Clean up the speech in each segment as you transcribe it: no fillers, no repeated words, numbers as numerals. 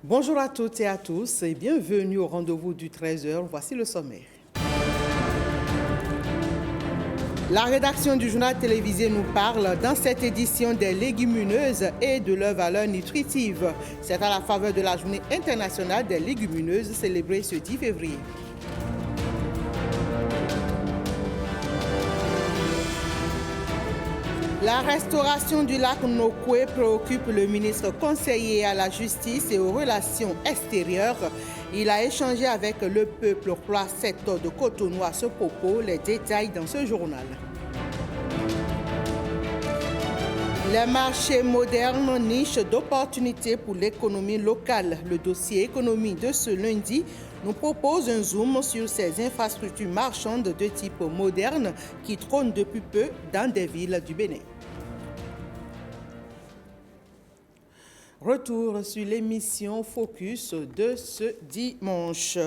Bonjour à toutes et à tous et bienvenue au rendez-vous du 13h. Voici le sommaire. La rédaction du journal télévisé nous parle dans cette édition des légumineuses et de leurs valeurs nutritives. C'est à la faveur de la journée internationale des légumineuses célébrée ce 10 février. La restauration du lac Nokoué préoccupe le ministre conseiller à la justice et aux relations extérieures. Il a échangé avec le peuple roi 7 de Cotonou à ce propos. Les détails dans ce journal. Les marchés modernes, niche d'opportunités pour l'économie locale. Le dossier économie de ce lundi nous propose un zoom sur ces infrastructures marchandes de type moderne qui trônent depuis peu dans des villes du Bénin. Retour sur l'émission Focus de ce dimanche.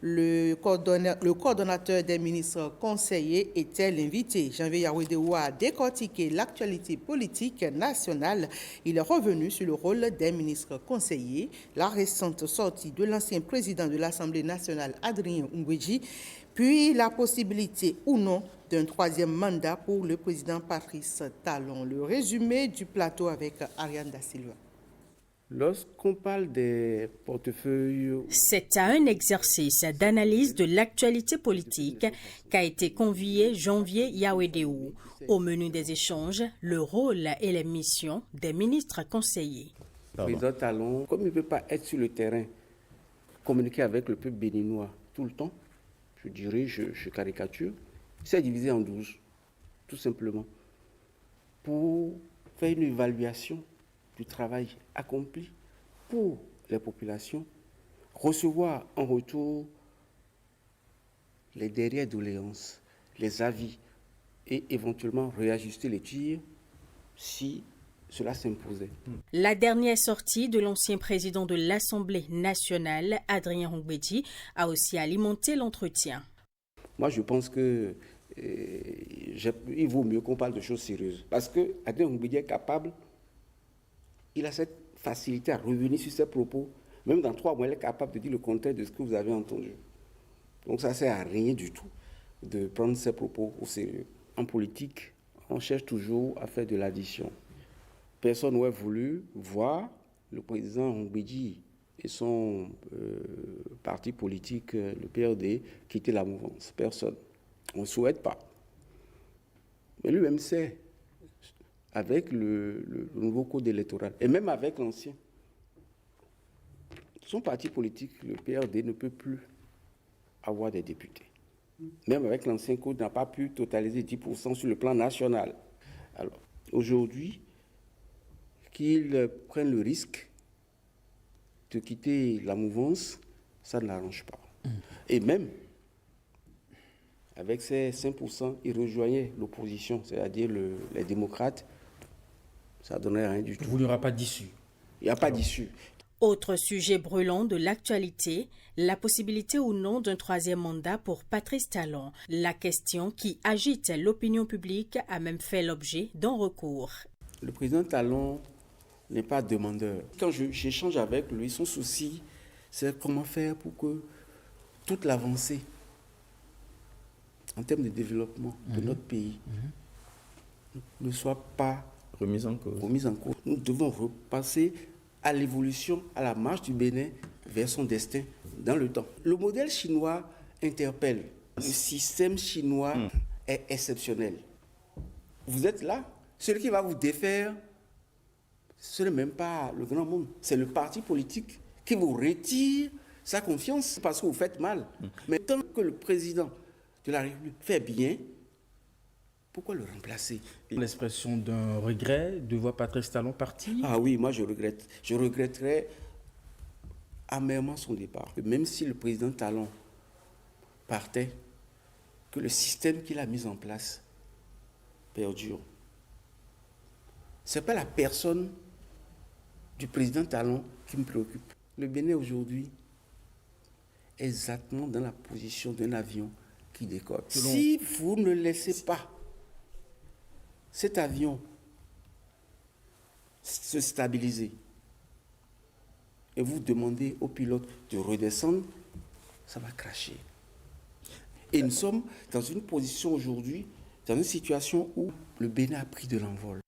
Le coordonnateur des ministres conseillers était l'invité. Janvier Yawedeo a décortiqué l'actualité politique nationale. Il est revenu sur le rôle des ministres conseillers, la récente sortie de l'ancien président de l'Assemblée nationale, Adrien Ngouedji, puis la possibilité ou non d'un troisième mandat pour le président Patrice Talon. Le résumé du plateau avec Ariane Da Silva. Lorsqu'on parle des portefeuilles... C'est à un exercice d'analyse de l'actualité politique qu'a été convié Janvier Yawedeo. Au menu des échanges, le rôle et les missions des ministres conseillers. Le président Talon, comme il ne peut pas être sur le terrain, communiquer avec le peuple béninois tout le temps, je dirais, je caricature, il s'est divisé en 12, tout simplement, pour faire une évaluation du travail accompli pour les populations, recevoir en retour les dernières doléances, les avis et éventuellement réajuster les tirs si cela s'imposait. La dernière sortie de l'ancien président de l'Assemblée nationale, Adrien Ngouedji, a aussi alimenté l'entretien. Moi, je pense que il vaut mieux qu'on parle de choses sérieuses parce que Adrien Ngouedji est capable. Il a cette facilité à revenir sur ses propos. Même dans 3 mois, il est capable de dire le contraire de ce que vous avez entendu. Donc ça ne sert à rien du tout de prendre ses propos au sérieux. En politique, on cherche toujours à faire de l'addition. Personne n'aurait voulu voir le président Ngouedji et son parti politique, le PRD, quitter la mouvance. Personne. On ne souhaite pas. Mais lui-même sait, avec le nouveau code électoral, et même avec l'ancien. Son parti politique, le PRD, ne peut plus avoir des députés. Même avec l'ancien code, n'a pas pu totaliser 10% sur le plan national. Alors, aujourd'hui, qu'il prenne le risque de quitter la mouvance, ça ne l'arrange pas. Et même, avec ces 5%, il rejoignait l'opposition, c'est-à-dire les démocrates. Ça ne donnerait rien du tout. Il n'y aura pas d'issue. Il n'y a pas d'issue. Autre sujet brûlant de l'actualité, la possibilité ou non d'un troisième mandat pour Patrice Talon. La question qui agite l'opinion publique a même fait l'objet d'un recours. Le président Talon n'est pas demandeur. Quand j'échange avec lui, son souci, c'est comment faire pour que toute l'avancée en termes de développement de notre pays ne soit pas remise en cause. Nous devons repasser à l'évolution, à la marche du Bénin vers son destin dans le temps. Le modèle chinois interpelle. Le système chinois est exceptionnel. Vous êtes là, celui qui va vous défaire, ce n'est même pas le grand monde, c'est le parti politique qui vous retire sa confiance parce que vous faites mal. Mais tant que le président de la République fait bien, pourquoi le remplacer? L'expression d'un regret de voir Patrice Talon partir? Ah oui, moi je regrette. Je regretterais amèrement son départ. Même si le président Talon partait, que le système qu'il a mis en place perdure. Ce n'est pas la personne du président Talon qui me préoccupe. Le Bénin aujourd'hui est exactement dans la position d'un avion qui décolle. Si vous ne laissez pas cet avion se stabiliser, et vous demandez au pilote de redescendre, ça va cracher. Et nous sommes dans une position aujourd'hui, dans une situation où le Bénin a pris de l'envol.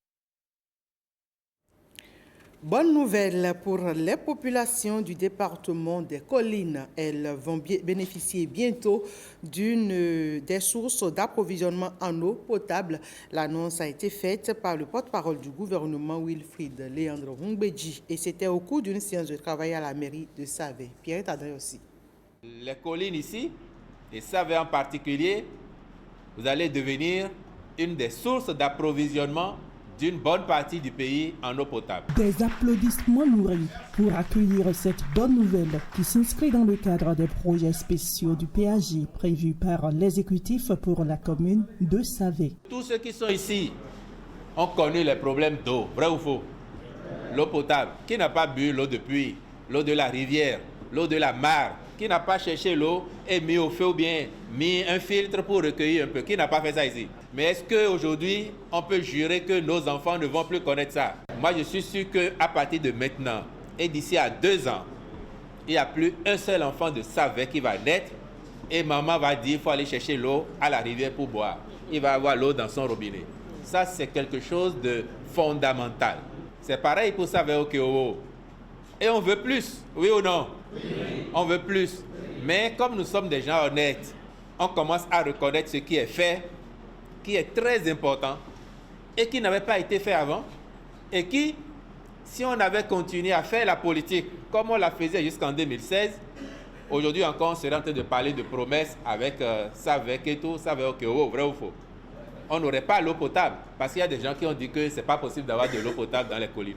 Bonne nouvelle pour les populations du département des Collines. Elles vont bénéficier bientôt des sources d'approvisionnement en eau potable. L'annonce a été faite par le porte-parole du gouvernement Wilfried Léandre Rungbeji et c'était au cours d'une séance de travail à la mairie de Savé. Pierre Tadré aussi. Les collines ici, et Savé en particulier, vous allez devenir une des sources d'approvisionnement d'une bonne partie du pays en eau potable. Des applaudissements nourris pour accueillir cette bonne nouvelle qui s'inscrit dans le cadre des projets spéciaux du PAJ prévus par l'exécutif pour la commune de Savé. Tous ceux qui sont ici ont connu les problèmes d'eau, vrai ou faux? L'eau potable, qui n'a pas bu l'eau de pluie, l'eau de la rivière, l'eau de la mare, qui n'a pas cherché l'eau et mis au feu ou bien mis un filtre pour recueillir un peu, qui n'a pas fait ça ici? Mais est-ce qu'aujourd'hui, on peut jurer que nos enfants ne vont plus connaître ça? Moi, je suis sûr qu'à partir de maintenant et d'ici à 2 ans, il n'y a plus un seul enfant de Savé qui va naître et maman va dire qu'il faut aller chercher l'eau à la rivière pour boire. Il va avoir l'eau dans son robinet. Ça, c'est quelque chose de fondamental. C'est pareil pour Savé au Kéowo. Et on veut plus, oui ou non? Oui. On veut plus. Mais comme nous sommes des gens honnêtes, on commence à reconnaître ce qui est fait, qui est très important et qui n'avait pas été fait avant et qui, si on avait continué à faire la politique comme on la faisait jusqu'en 2016, aujourd'hui encore on serait en train de parler de promesses avec Savé et tout, Savé au Kéowo, vrai ou faux? On n'aurait pas l'eau potable parce qu'il y a des gens qui ont dit que ce n'est pas possible d'avoir de l'eau potable dans les collines.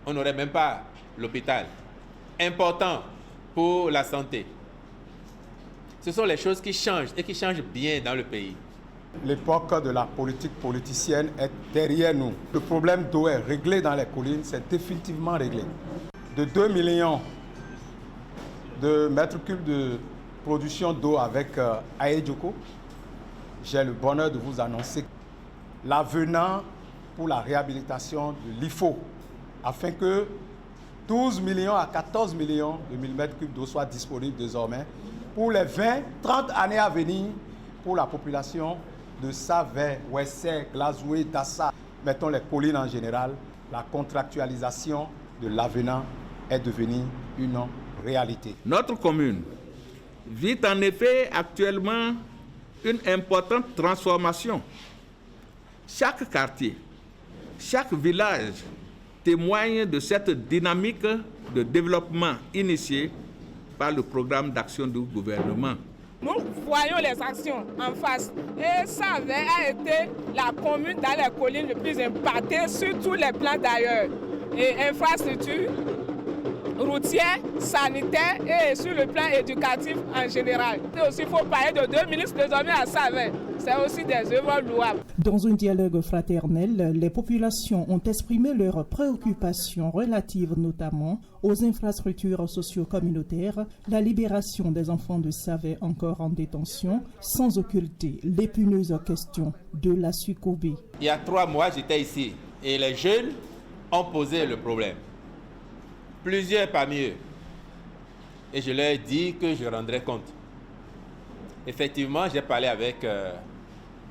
On n'aurait même pas l'hôpital. Important pour la santé. Ce sont les choses qui changent et qui changent bien dans le pays. L'époque de la politique politicienne est derrière nous. Le problème d'eau est réglé dans les collines, c'est définitivement réglé. De 2 millions de mètres cubes de production d'eau avec Aedjoko, j'ai le bonheur de vous annoncer l'avenant pour la réhabilitation de l'IFO, afin que 12 millions à 14 millions de millimètres cubes d'eau soient disponibles désormais pour les 20-30 années à venir pour la population de Savé, Ouessé, Glazoué, Dassa, mettons les collines en général. La contractualisation de l'avenant est devenue une réalité. Notre commune vit en effet actuellement une importante transformation. Chaque quartier, chaque village témoigne de cette dynamique de développement initiée par le programme d'action du gouvernement. Nous voyons les actions en face et Savé a été la commune dans les collines le plus impactée sur tous les plans d'ailleurs. Et infrastructure, routière, sanitaire et sur le plan éducatif en général. Et aussi, il faut parler de 2 ministres désormais à Savé. C'est aussi des œuvres louables. Dans un dialogue fraternel, les populations ont exprimé leurs préoccupations relatives notamment aux infrastructures socio-communautaires, la libération des enfants de Savé encore en détention, sans occulter l'épineuse question de la SUCOBE. Il y a 3 mois, j'étais ici et les jeunes ont posé le problème. Plusieurs parmi eux. Et je leur ai dit que je rendrais compte. Effectivement, j'ai parlé avec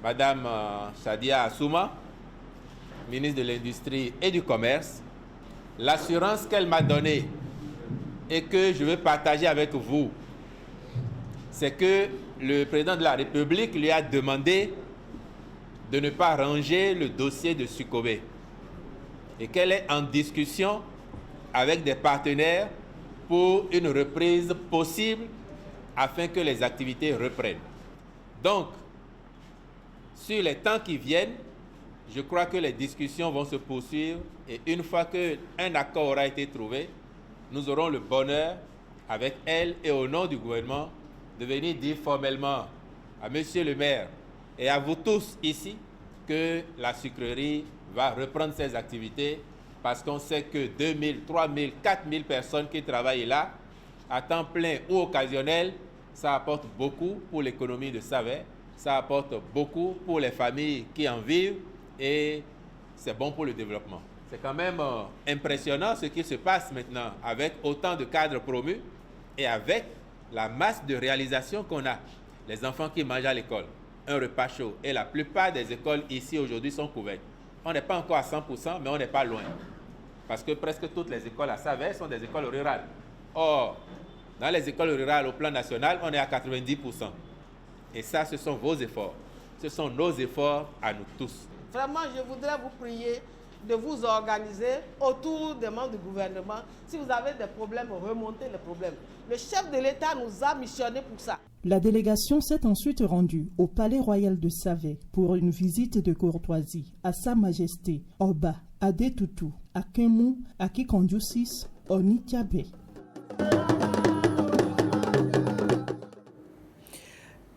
Madame Shadia Assouma, ministre de l'Industrie et du Commerce. L'assurance qu'elle m'a donnée et que je veux partager avec vous, c'est que le président de la République lui a demandé de ne pas ranger le dossier de SUCOBE et qu'elle est en discussion avec des partenaires pour une reprise possible afin que les activités reprennent. Donc, sur les temps qui viennent, je crois que les discussions vont se poursuivre et une fois qu'un accord aura été trouvé, nous aurons le bonheur, avec elle et au nom du gouvernement, de venir dire formellement à Monsieur le maire et à vous tous ici que la sucrerie va reprendre ses activités parce qu'on sait que 2000, 3000, 4000 personnes qui travaillent là, à temps plein ou occasionnel, ça apporte beaucoup pour l'économie de Savé, ça apporte beaucoup pour les familles qui en vivent et c'est bon pour le développement. C'est quand même impressionnant ce qui se passe maintenant avec autant de cadres promus et avec la masse de réalisations qu'on a. Les enfants qui mangent à l'école, un repas chaud. Et la plupart des écoles ici aujourd'hui sont couvertes. On n'est pas encore à 100%, mais on n'est pas loin. Parce que presque toutes les écoles à Savès sont des écoles rurales. Or, dans les écoles rurales au plan national, on est à 90%. Et ça, ce sont vos efforts. Ce sont nos efforts à nous tous. Vraiment, je voudrais vous prier de vous organiser autour des membres du gouvernement. Si vous avez des problèmes, remontez les problèmes. Le chef de l'État nous a missionnés pour ça. La délégation s'est ensuite rendue au Palais Royal de Savès pour une visite de courtoisie à Sa Majesté Oba Adetutu Akemu Akikonjusis Onitiabe.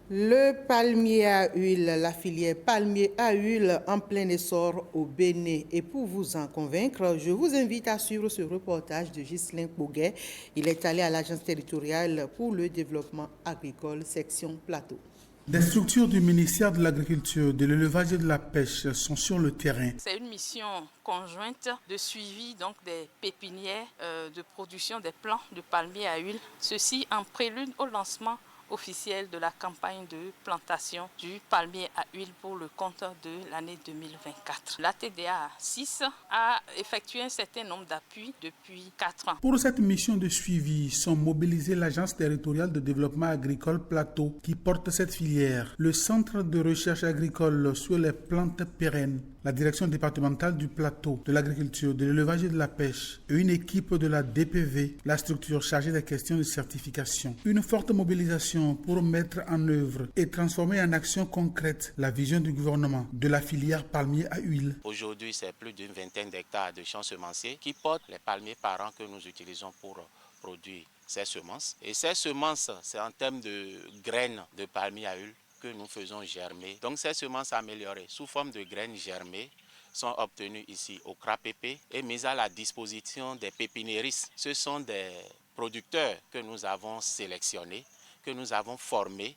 Le palmier à huile, la filière palmier à huile en plein essor au Bénin. Et pour vous en convaincre, je vous invite à suivre ce reportage de Ghislain Poguet. Il est allé à l'Agence territoriale pour le développement agricole, section Plateau. Des structures du ministère de l'Agriculture, de l'Élevage et de la Pêche sont sur le terrain. C'est une mission conjointe de suivi donc, des pépinières de production des plants de palmier à huile. Ceci en prélude au lancement officiel de la campagne de plantation du palmier à huile pour le compte de l'année 2024. La TDA 6 a effectué un certain nombre d'appuis depuis 4 ans. Pour cette mission de suivi sont mobilisés l'Agence territoriale de développement agricole Plateau qui porte cette filière, le Centre de recherche agricole sur les plantes pérennes, la direction départementale du Plateau, de l'agriculture, de l'élevage et de la pêche et une équipe de la DPV, la structure chargée des questions de certification. Une forte mobilisation pour mettre en œuvre et transformer en action concrète la vision du gouvernement de la filière palmier à huile. Aujourd'hui, c'est plus d'une vingtaine d'hectares de champs semenciers qui portent les palmiers par an que nous utilisons pour produire ces semences. Et ces semences, c'est en termes de graines de palmier à huile que nous faisons germer. Donc ces semences améliorées sous forme de graines germées sont obtenues ici au CRAPP et mises à la disposition des pépiniéristes. Ce sont des producteurs que nous avons sélectionnés, que nous avons formés,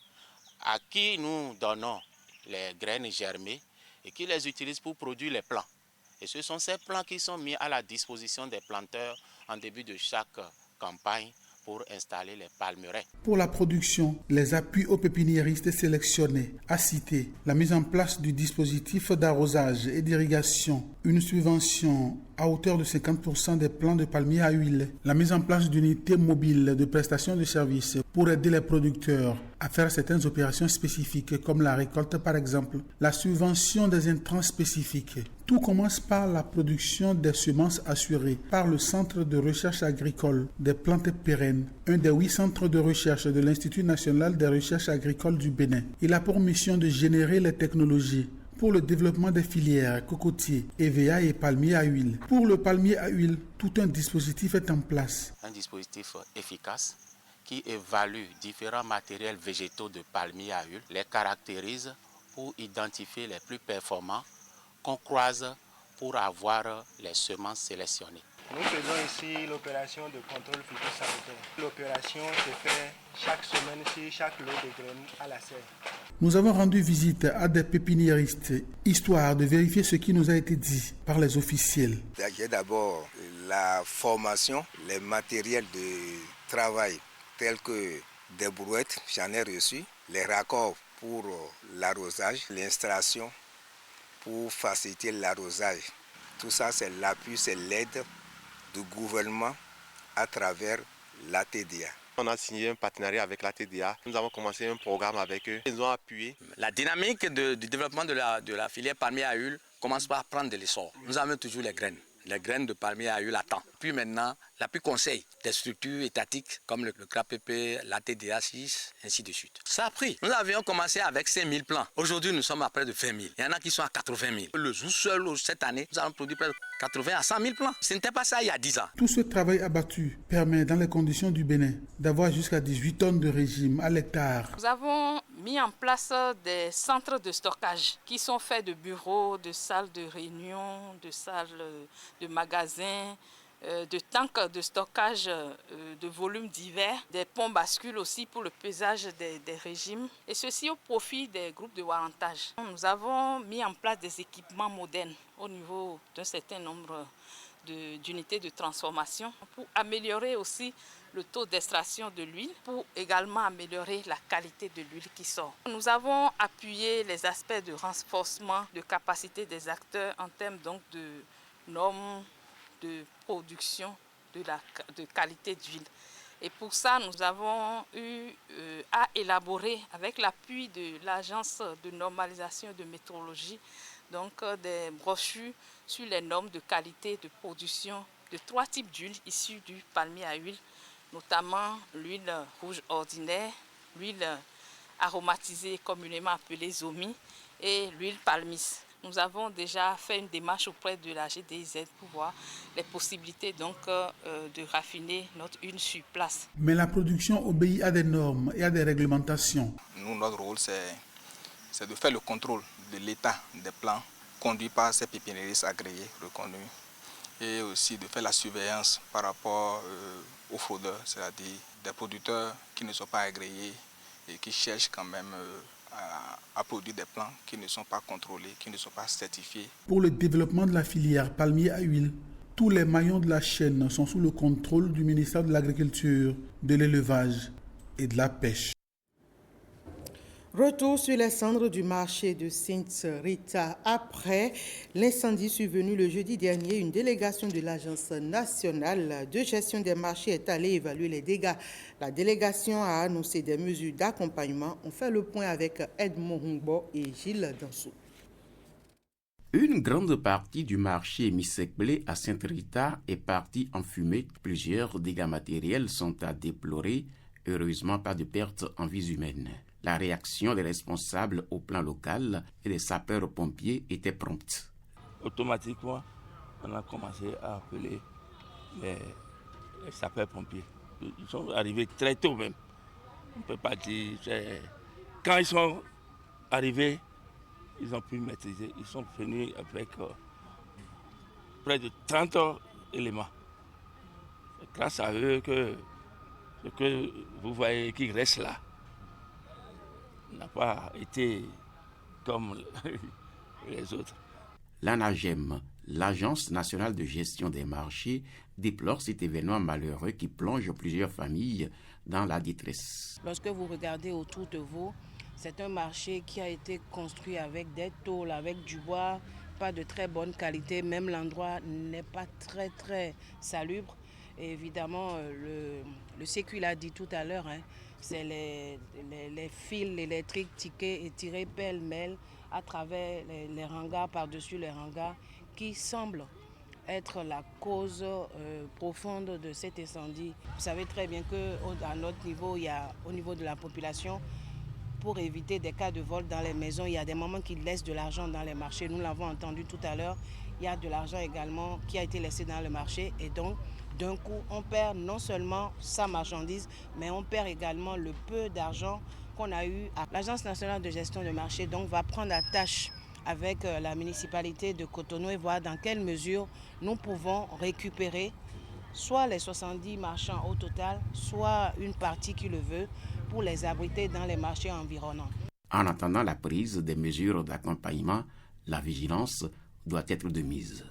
à qui nous donnons les graines germées et qui les utilisent pour produire les plants. Et ce sont ces plants qui sont mis à la disposition des planteurs en début de chaque campagne pour installer les palmeraies. Pour la production, les appuis aux pépiniéristes sélectionnés, à citer la mise en place du dispositif d'arrosage et d'irrigation, une subvention à hauteur de 50% des plants de palmier à huile, la mise en place d'unités mobiles de prestation de services pour aider les producteurs à faire certaines opérations spécifiques comme la récolte par exemple, la subvention des intrants spécifiques. Tout commence par la production des semences assurées par le Centre de recherche agricole des plantes pérennes, un des 8 centres de recherche de l'Institut national des recherches agricoles du Bénin. Il a pour mission de générer les technologies pour le développement des filières cocotiers, EVA et palmier à huile. Pour le palmier à huile, tout un dispositif est en place. Un dispositif efficace qui évalue différents matériels végétaux de palmier à huile, les caractérise pour identifier les plus performants qu'on croise pour avoir les semences sélectionnées. Nous faisons ici l'opération de contrôle phytosanitaire. L'opération se fait chaque semaine sur chaque lot de graines à la serre. Nous avons rendu visite à des pépiniéristes, histoire de vérifier ce qui nous a été dit par les officiels. J'ai d'abord la formation, les matériels de travail tels que des brouettes, j'en ai reçu, les raccords pour l'arrosage, l'installation pour faciliter l'arrosage. Tout ça, c'est l'appui, c'est l'aide du gouvernement à travers la TDA. On a signé un partenariat avec la TDA. Nous avons commencé un programme avec eux. Ils nous ont appuyé. La dynamique du développement de la filière palmier à huile commence par prendre de l'essor. Nous avons toujours les graines de palmier à huile à temps. Puis maintenant, l'appui conseil des structures étatiques comme le CRAPP, la TDA 6, ainsi de suite. Ça a pris. Nous avions commencé avec 5 000 plants. Aujourd'hui, nous sommes à près de 20 000. Il y en a qui sont à 80 000. Le jour seul, cette année, nous avons produit près de 80 à 100 000 plants. Ce n'était pas ça il y a 10 ans. Tout ce travail abattu permet, dans les conditions du Bénin, d'avoir jusqu'à 18 tonnes de régime à l'hectare. Nous avons mis en place des centres de stockage qui sont faits de bureaux, de salles de réunion, de salles de magasins, de tanks de stockage de volumes divers, des ponts bascules aussi pour le pesage des régimes, et ceci au profit des groupes de warrantage. Nous avons mis en place des équipements modernes au niveau d'un certain nombre d'unités de transformation pour améliorer aussi le taux d'extraction de l'huile, pour également améliorer la qualité de l'huile qui sort. Nous avons appuyé les aspects de renforcement de capacité des acteurs en termes donc de normes de production de qualité d'huile. Et pour ça, nous avons eu à élaborer, avec l'appui de l'Agence de normalisation et de métrologie, donc des brochures sur les normes de qualité de production de 3 types d'huile issues du palmier à huile, notamment l'huile rouge ordinaire, l'huile aromatisée communément appelée zomi et l'huile palmiste. Nous avons déjà fait une démarche auprès de la GDIZ pour voir les possibilités donc, de raffiner notre huile sur place. Mais la production obéit à des normes et à des réglementations. Nous, notre rôle, c'est de faire le contrôle de l'état des plants conduits par ces pépiniéristes agréés, reconnus, et aussi de faire la surveillance par rapport aux fraudeurs, c'est-à-dire des producteurs qui ne sont pas agréés et qui cherchent quand même à produire des plants qui ne sont pas contrôlés, qui ne sont pas certifiés. Pour le développement de la filière palmier à huile, tous les maillons de la chaîne sont sous le contrôle du ministère de l'Agriculture, de l'Élevage et de la Pêche. Retour sur les cendres du marché de Sainte-Rita. Après l'incendie survenu le jeudi dernier, une délégation de l'Agence nationale de gestion des marchés est allée évaluer les dégâts. La délégation a annoncé des mesures d'accompagnement. On fait le point avec Edmond Humbo et Gilles Dansou. Une grande partie du marché Missekblé à Sainte-Rita est partie en fumée. Plusieurs dégâts matériels sont à déplorer. Heureusement, pas de pertes en vies humaines. La réaction des responsables au plan local et des sapeurs-pompiers était prompte. Automatiquement, on a commencé à appeler les sapeurs-pompiers. Ils sont arrivés très tôt même. On ne peut pas dire... Quand ils sont arrivés, ils ont pu maîtriser. Ils sont venus avec près de 30 éléments. C'est grâce à eux que ce que vous voyez qui reste là n'a pas été comme les autres. L'ANAGEM, l'Agence nationale de gestion des marchés, déplore cet événement malheureux qui plonge plusieurs familles dans la détresse. Lorsque vous regardez autour de vous, c'est un marché qui a été construit avec des tôles, avec du bois, pas de très bonne qualité. Même l'endroit n'est pas très salubre. Et évidemment, le Sécu l'a dit tout à l'heure, c'est les fils électriques tiqués et tirés pêle-mêle à travers les hangars, par-dessus les hangars, qui semblent être la cause profonde de cet incendie. Vous savez très bien qu'à notre niveau, au niveau de la population, pour éviter des cas de vol dans les maisons, il y a des mamans qui laissent de l'argent dans les marchés. Nous l'avons entendu tout à l'heure. Il y a de l'argent également qui a été laissé dans le marché et donc d'un coup, on perd non seulement sa marchandise, mais on perd également le peu d'argent qu'on a eu. L'Agence nationale de gestion de marché donc, va prendre la tâche avec la municipalité de Cotonou et voir dans quelle mesure nous pouvons récupérer soit les 70 marchands au total, soit une partie qui le veut pour les abriter dans les marchés environnants. En attendant la prise des mesures d'accompagnement, la vigilance doit être de mise.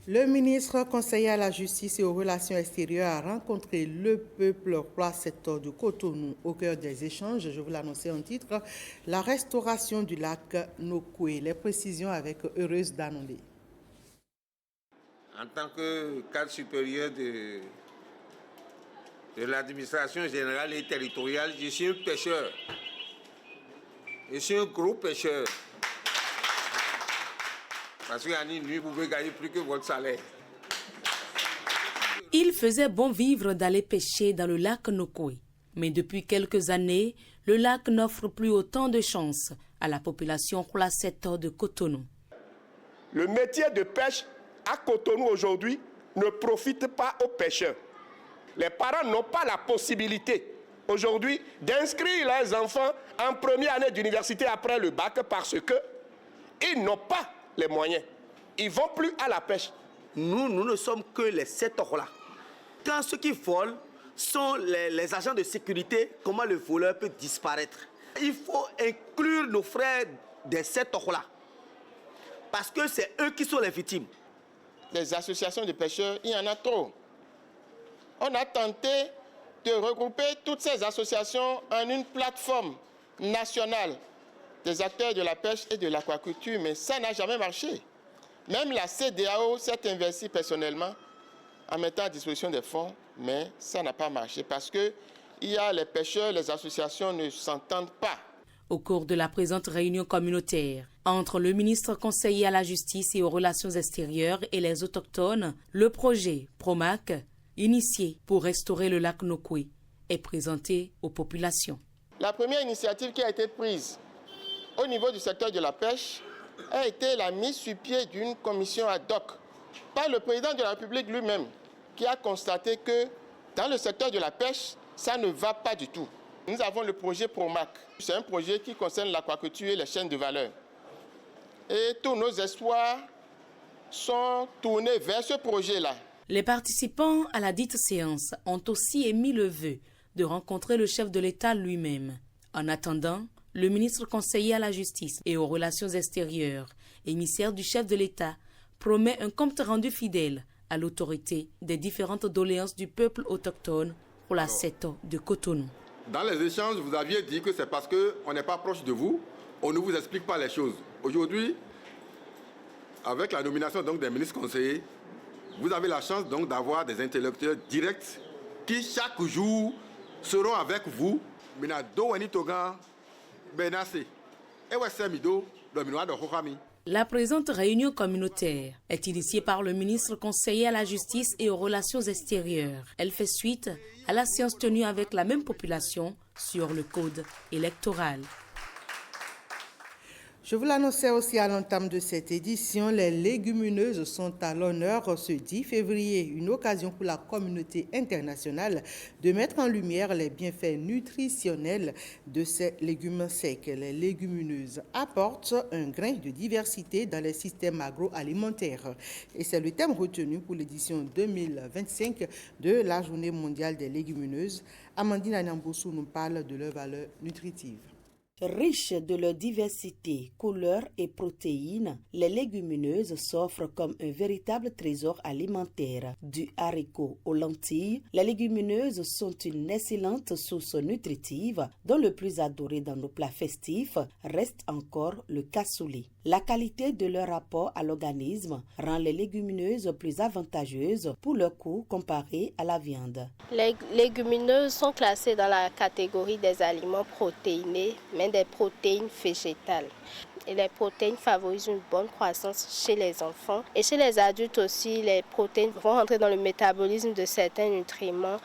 Le ministre conseiller à la justice et aux relations extérieures a rencontré le peuple roi secteur de Cotonou au cœur des échanges. Je vous l'annonçais en titre, la restauration du lac Nokoué. Les précisions avec Heureuse Danondé. En tant que cadre supérieur de l'administration générale et territoriale, je suis un pêcheur. Je suis un gros pêcheur. Parce qu'à nuit, vous pouvez gagner plus que votre salaire. Il faisait bon vivre d'aller pêcher dans le lac Nokoué. Mais depuis quelques années, le lac n'offre plus autant de chances à la population Khoulaseto de Cotonou. Le métier de pêche à Cotonou aujourd'hui ne profite pas aux pêcheurs. Les parents n'ont pas la possibilité aujourd'hui d'inscrire leurs enfants en première année d'université après le bac parce qu'ils n'ont pas les moyens. Ils ne vont plus à la pêche. nous ne sommes que les 7 là. Quand ceux qui volent sont les agents de sécurité, comment le voleur peut disparaître? Il faut inclure nos frères des 7 là. Parce que c'est eux qui sont les victimes. Les associations de pêcheurs, il y en a trop. On a tenté de regrouper toutes ces associations en une plateforme nationale des acteurs de la pêche et de l'aquaculture, mais ça n'a jamais marché. Même la CEDEAO s'est investie personnellement en mettant à disposition des fonds, mais ça n'a pas marché parce que les pêcheurs, les associations ne s'entendent pas. Au cours de la présente réunion communautaire entre le ministre conseiller à la justice et aux relations extérieures et les autochtones, le projet PROMAC, initié pour restaurer le lac Nokoué, est présenté aux populations. La première initiative qui a été prise au niveau du secteur de la pêche a été la mise sur pied d'une commission ad hoc par le président de la République lui-même, qui a constaté que dans le secteur de la pêche, ça ne va pas du tout. Nous avons le projet PROMAC. C'est un projet qui concerne l'aquaculture et les chaînes de valeur. Et tous nos espoirs sont tournés vers ce projet-là. Les participants à la dite séance ont aussi émis le vœu de rencontrer le chef de l'État lui-même. En attendant, le ministre conseiller à la justice et aux relations extérieures, émissaire du chef de l'État, promet un compte rendu fidèle à l'autorité des différentes doléances du peuple autochtone pour la CETO de Cotonou. Dans les échanges, vous aviez dit que c'est parce qu'on n'est pas proche de vous, on ne vous explique pas les choses. Aujourd'hui, avec la nomination donc, des ministres conseillers, vous avez la chance donc d'avoir des intellectuels directs qui chaque jour seront avec vous. La présente réunion communautaire est initiée par le ministre conseiller à la justice et aux relations extérieures. Elle fait suite à la séance tenue avec la même population sur le code électoral. Je vous l'annonçais aussi à l'entame de cette édition, les légumineuses sont à l'honneur ce 10 février, une occasion pour la communauté internationale de mettre en lumière les bienfaits nutritionnels de ces légumes secs. Les légumineuses apportent un grain de diversité dans les systèmes agroalimentaires. Et c'est le thème retenu pour l'édition 2025 de la Journée mondiale des légumineuses. Amandine Anyamboussou nous parle de leur valeur nutritive. Riches de leur diversité, couleurs et protéines, les légumineuses s'offrent comme un véritable trésor alimentaire. Du haricot aux lentilles, les légumineuses sont une excellente source nutritive dont le plus adoré dans nos plats festifs reste encore le cassoulet. La qualité de leur apport à l'organisme rend les légumineuses plus avantageuses pour leur coût comparé à la viande. Les légumineuses sont classées dans la catégorie des aliments protéinés, mais des protéines végétales. Et les protéines favorisent une bonne croissance chez les enfants. Et chez les adultes aussi, les protéines vont rentrer dans le métabolisme de certains nutriments.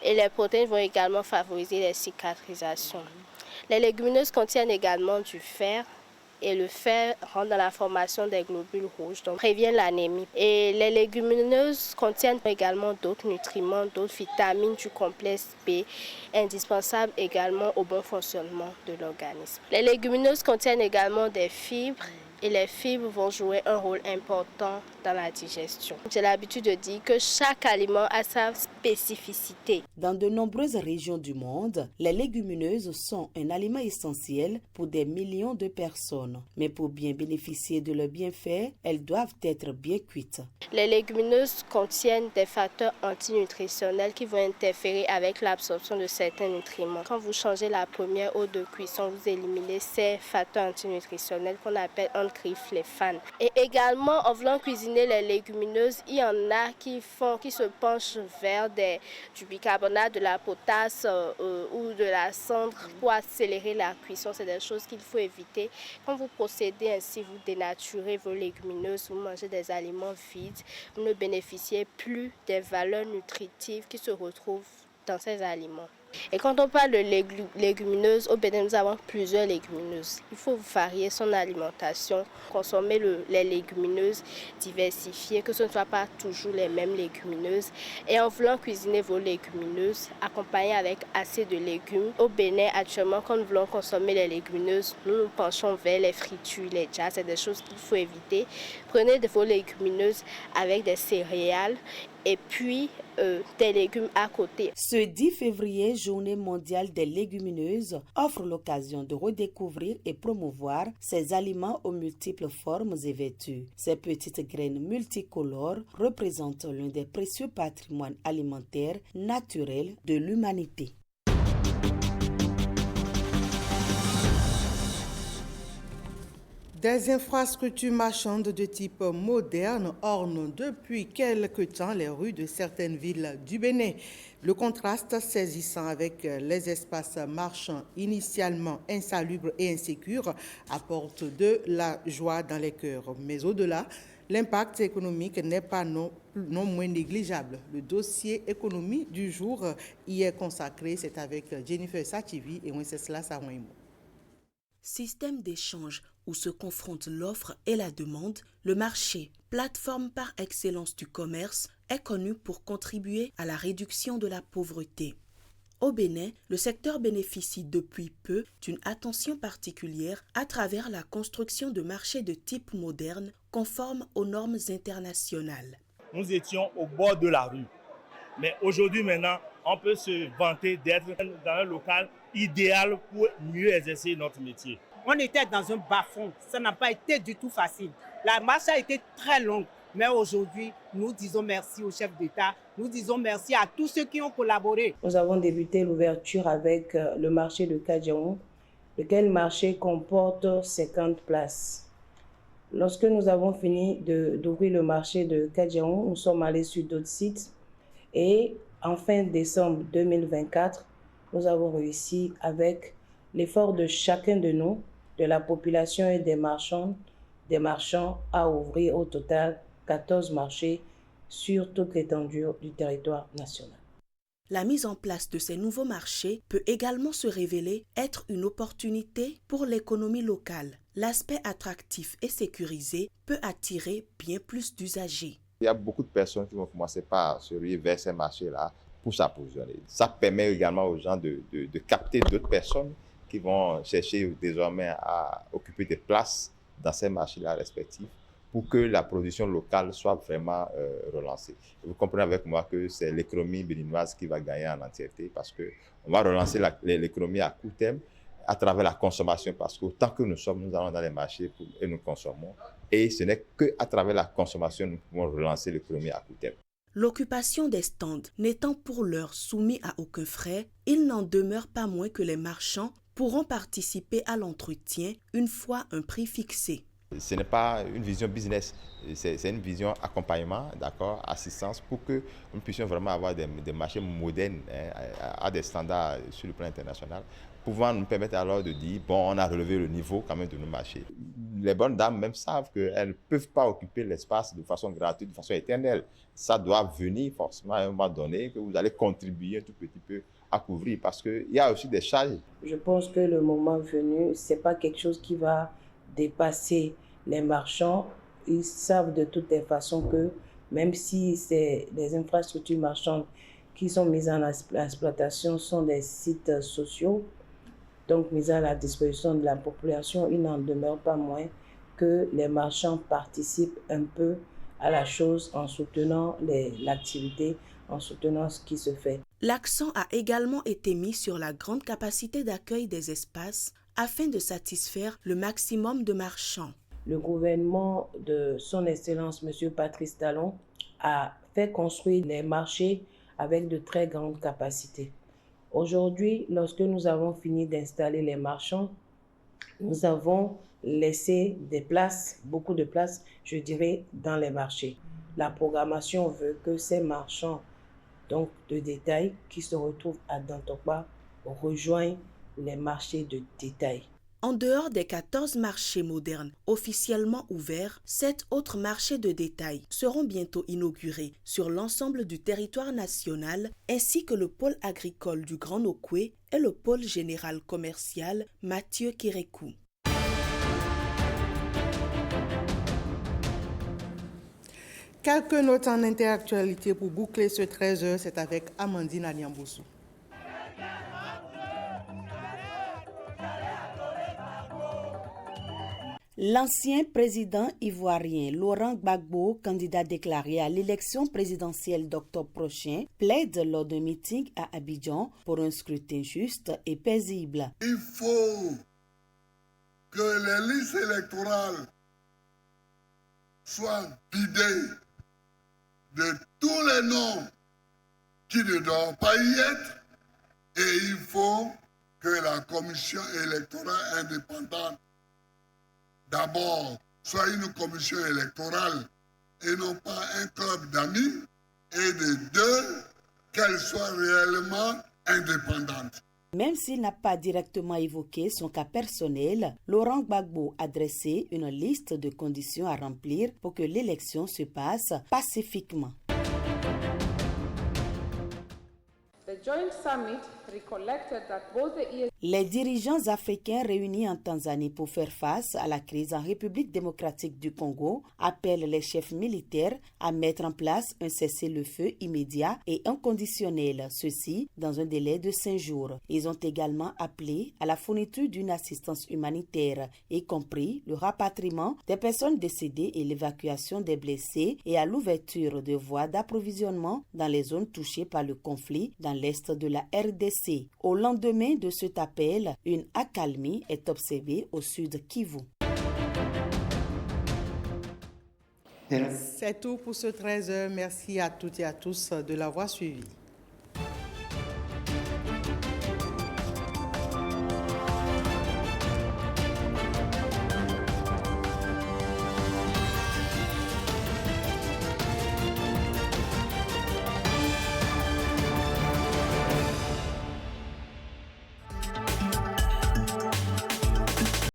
Et les protéines vont également favoriser les cicatrisations. Les légumineuses contiennent également du fer. Et le fer rentre dans la formation des globules rouges, donc prévient l'anémie. Et les légumineuses contiennent également d'autres nutriments, d'autres vitamines du complexe B, indispensables également au bon fonctionnement de l'organisme. Les légumineuses contiennent également des fibres et les fibres vont jouer un rôle important dans la digestion. J'ai l'habitude de dire que chaque aliment a sa spécificité. Dans de nombreuses régions du monde, les légumineuses sont un aliment essentiel pour des millions de personnes. Mais pour bien bénéficier de leurs bienfaits, elles doivent être bien cuites. Les légumineuses contiennent des facteurs antinutritionnels qui vont interférer avec l'absorption de certains nutriments. Quand vous changez la première eau de cuisson, vous éliminez ces facteurs antinutritionnels qu'on appelle les fans. Et également, en voulant cuisiner les légumineuses, il y en a qui se penchent vers du bicarbonate, de la potasse ou de la cendre pour accélérer la cuisson. C'est des choses qu'il faut éviter. Quand vous procédez ainsi, vous dénaturez vos légumineuses, vous mangez des aliments vides, vous ne bénéficiez plus des valeurs nutritives qui se retrouvent dans ces aliments. Et quand on parle de légumineuses, au Bénin, nous avons plusieurs légumineuses. Il faut varier son alimentation, consommer les légumineuses diversifiées, que ce ne soit pas toujours les mêmes légumineuses. Et en voulant cuisiner vos légumineuses, accompagnées avec assez de légumes. Au Bénin, actuellement, quand nous voulons consommer les légumineuses, nous penchons vers les fritures, les jars, c'est des choses qu'il faut éviter. Prenez de vos légumineuses avec des céréales et puis des légumes à côté. Ce 10 février, Journée mondiale des légumineuses, offre l'occasion de redécouvrir et promouvoir ces aliments aux multiples formes et vertus. Ces petites graines multicolores représentent l'un des précieux patrimoines alimentaires naturels de l'humanité. Des infrastructures marchandes de type moderne ornent depuis quelque temps les rues de certaines villes du Bénin. Le contraste saisissant avec les espaces marchands initialement insalubres et insécures apporte de la joie dans les cœurs. Mais au-delà, l'impact économique n'est pas non moins négligeable. Le dossier économie du jour y est consacré. C'est avec Jennifer Sativi et Wenceslas Sarouimo. Système d'échange où se confrontent l'offre et la demande, le marché, plateforme par excellence du commerce, est connu pour contribuer à la réduction de la pauvreté. Au Bénin, le secteur bénéficie depuis peu d'une attention particulière à travers la construction de marchés de type moderne conformes aux normes internationales. Nous étions au bord de la rue, mais aujourd'hui maintenant, on peut se vanter d'être dans un local idéal pour mieux exercer notre métier. On était dans un bas-fond, ça n'a pas été du tout facile. La marche a été très longue, mais aujourd'hui, nous disons merci au chef d'État, nous disons merci à tous ceux qui ont collaboré. Nous avons débuté l'ouverture avec le marché de Kadjaoun, lequel marché comporte 50 places. Lorsque nous avons fini d'ouvrir le marché de Kadjaoun, nous sommes allés sur d'autres sites et en fin décembre 2024, nous avons réussi avec l'effort de chacun de nous, de la population et des marchands, à ouvrir au total 14 marchés sur toute l'étendue du territoire national. La mise en place de ces nouveaux marchés peut également se révéler être une opportunité pour l'économie locale. L'aspect attractif et sécurisé peut attirer bien plus d'usagers. Il y a beaucoup de personnes qui vont commencer par se ruer vers ces marchés-là pour s'approvisionner. Ça permet également aux gens de capter d'autres personnes qui vont chercher désormais à occuper des places dans ces marchés-là respectifs pour que la production locale soit vraiment relancée. Vous comprenez avec moi que c'est l'économie béninoise qui va gagner en entièreté parce qu'on va relancer l'économie à court terme à travers la consommation parce qu'autant que nous sommes, nous allons dans les marchés et nous consommons. Et ce n'est qu'à travers la consommation que nous pouvons relancer l'économie à court terme. L'occupation des stands n'étant pour l'heure soumis à aucun frais, il n'en demeure pas moins que les marchands pourront participer à l'entretien une fois un prix fixé. Ce n'est pas une vision business, c'est une vision accompagnement, d'accord, assistance pour que nous puissions vraiment avoir des marchés modernes à des standards sur le plan international, pouvant nous permettre alors de dire, bon, on a relevé le niveau quand même de nos marchés. Les bonnes dames même savent qu'elles ne peuvent pas occuper l'espace de façon gratuite, de façon éternelle. Ça doit venir forcément à un moment donné que vous allez contribuer un tout petit peu à couvrir parce qu'il y a aussi des charges. Je pense que le moment venu, ce n'est pas quelque chose qui va dépasser les marchands. Ils savent de toutes les façons que même si c'est des infrastructures marchandes qui sont mises en exploitation, sont des sites sociaux, donc mis à la disposition de la population, il n'en demeure pas moins que les marchands participent un peu à la chose en soutenant l'activité, en soutenant ce qui se fait. L'accent a également été mis sur la grande capacité d'accueil des espaces afin de satisfaire le maximum de marchands. Le gouvernement de son Excellence, M. Patrice Talon, a fait construire les marchés avec de très grandes capacités. Aujourd'hui, lorsque nous avons fini d'installer les marchands, nous avons laissé des places, beaucoup de places, je dirais, dans les marchés. La programmation veut que ces marchands donc de détail qui se retrouvent à Dantokpa rejoignent les marchés de détail. En dehors des 14 marchés modernes officiellement ouverts, 7 autres marchés de détail seront bientôt inaugurés sur l'ensemble du territoire national, ainsi que le pôle agricole du Grand Nokoué et le pôle général commercial Mathieu Kérékou. Quelques notes en interactualité pour boucler ce 13h, c'est avec Amandine Aliamboussou. L'ancien président ivoirien Laurent Gbagbo, candidat déclaré à l'élection présidentielle d'octobre prochain, plaide lors d'un meeting à Abidjan pour un scrutin juste et paisible. Il faut que les listes électorales soient vidées de tous les noms qui ne doivent pas y être, et il faut que la commission électorale indépendante d'abord soit une commission électorale et non pas un club d'amis, et de deux, qu'elle soit réellement indépendante. Même s'il n'a pas directement évoqué son cas personnel, Laurent Gbagbo a dressé une liste de conditions à remplir pour que l'élection se passe pacifiquement. Les dirigeants africains réunis en Tanzanie pour faire face à la crise en République démocratique du Congo appellent les chefs militaires à mettre en place un cessez-le-feu immédiat et inconditionnel, ceci dans un délai de 5 jours. Ils ont également appelé à la fourniture d'une assistance humanitaire, y compris le rapatriement des personnes décédées et l'évacuation des blessés, et à l'ouverture de voies d'approvisionnement dans les zones touchées par le conflit dans l'est de la RDC. Au lendemain de cet appel, une accalmie est observée au sud Kivu. C'est tout pour ce 13h. Merci à toutes et à tous de l'avoir suivi.